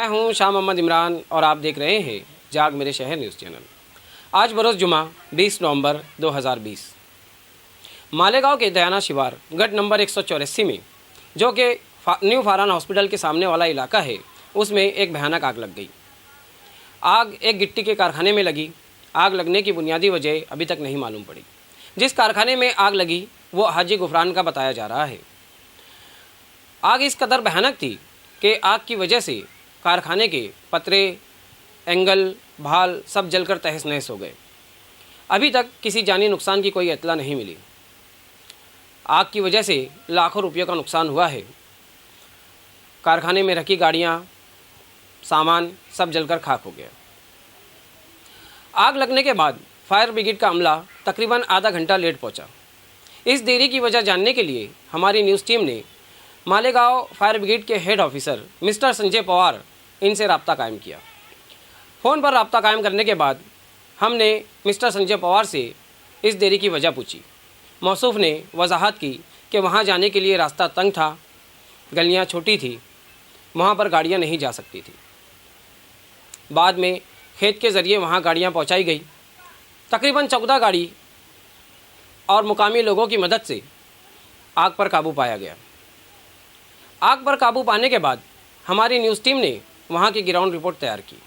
मैं हूं शाह मोहम्मद इमरान और आप देख रहे हैं जाग मेरे शहर न्यूज़ चैनल। आज बरोज़ जुमा 20 नवंबर 2020 मालेगांव के दयाना शिवार गट नंबर 184 में, जो कि न्यू फारान हॉस्पिटल के सामने वाला इलाका है, उसमें एक भयानक आग लग गई। आग एक गिट्टी के कारखाने में लगी। आग लगने की बुनियादी वजह अभी तक नहीं मालूम पड़ी। जिस कारखाने में आग लगी वो हाजी गुफरान का बताया जा रहा है। आग इस कदर भयानक थी कि आग की वजह से कारखाने के पतरे, एंगल, भाल सब जलकर तहस नहस हो गए। अभी तक किसी जानी नुकसान की कोई इत्तला नहीं मिली। आग की वजह से लाखों रुपयों का नुकसान हुआ है। कारखाने में रखी गाड़ियां, सामान सब जलकर खाक हो गया। आग लगने के बाद फायर ब्रिगेड का अमला तकरीबन आधा घंटा लेट पहुंचा। इस देरी की वजह जानने के लिए हमारी न्यूज़ टीम ने मालेगांव फायर ब्रिगेड के head officer mister Sanjay Pawar इनसे रब्ता कायम किया। फ़ोन पर रब्ता कायम करने के बाद हमने मिस्टर संजय पवार से इस देरी की वजह पूछी। मौसूफ ने वजाहत की कि वहां जाने के लिए रास्ता तंग था, गलियां छोटी थी, वहां पर गाड़ियां नहीं जा सकती थी। बाद में खेत के ज़रिए वहां गाड़ियां पहुंचाई गई। तकरीबन 14 गाड़ी और मुकामी लोगों की मदद से आग पर काबू पाया गया। आग पर काबू पाने के बाद हमारी न्यूज़ टीम ने वहां की ग्राउंड रिपोर्ट तैयार की।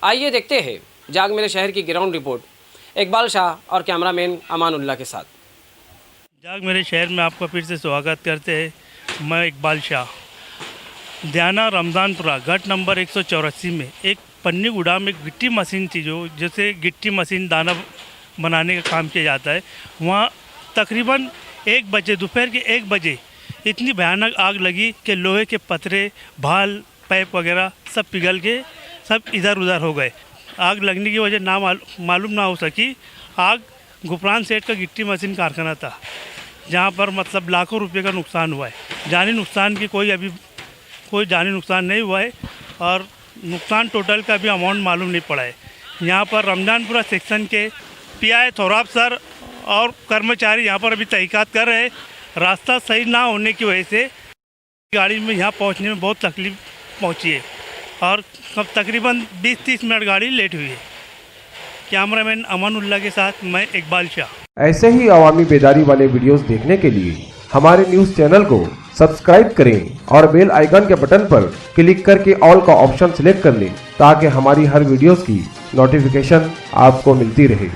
आइए देखते हैं जाग मेरे शहर की ग्राउंड रिपोर्ट इकबाल शाह और कैमरामैन अमानुल्लाह के साथ। जाग मेरे शहर में आपका फिर से स्वागत करते हैं। मैं इकबाल शाह। दयाना रमज़ानपुरा गट नंबर 184 में एक पन्नी गुड़ा में एक गिट्टी मशीन थी, जो जैसे गिट्टी मशीन दाना बनाने का काम किया जाता है। वहाँ तकरीबन 1 बजे, दोपहर के 1 बजे इतनी भयानक आग लगी कि लोहे के पतरे, भाल, पाइप वगैरह सब पिघल के सब इधर उधर हो गए। आग लगने की वजह मालूम ना हो सकी। आग गुफरान सेठ का गिट्टी मशीन कारखाना था, जहाँ पर मतलब लाखों रुपए का नुकसान हुआ है। जानी नुकसान की कोई जानी नुकसान नहीं हुआ है और नुकसान टोटल का भी अमाउंट मालूम नहीं पड़ा है। यहाँ पर रमज़ानपुरा सेक्शन के पीआई थोराब सर और कर्मचारी यहाँ पर अभी तहकीकात कर रहे हैं। रास्ता सही ना होने की वजह से गाड़ी में यहाँ पहुँचने में बहुत तकलीफ पहुँची है और तकरीबन 20-30 मिनट गाड़ी लेट हुई है। कैमरामैन अमानुल्लाह के साथ मैं इकबाल शाह। ऐसे ही अवामी बेदारी वाले वीडियोस देखने के लिए हमारे न्यूज़ चैनल को सब्सक्राइब करें और बेल आइकन के बटन पर क्लिक करके ऑल का ऑप्शन सिलेक्ट कर लें, ताकि हमारी हर वीडियोस की नोटिफिकेशन आपको मिलती रहे।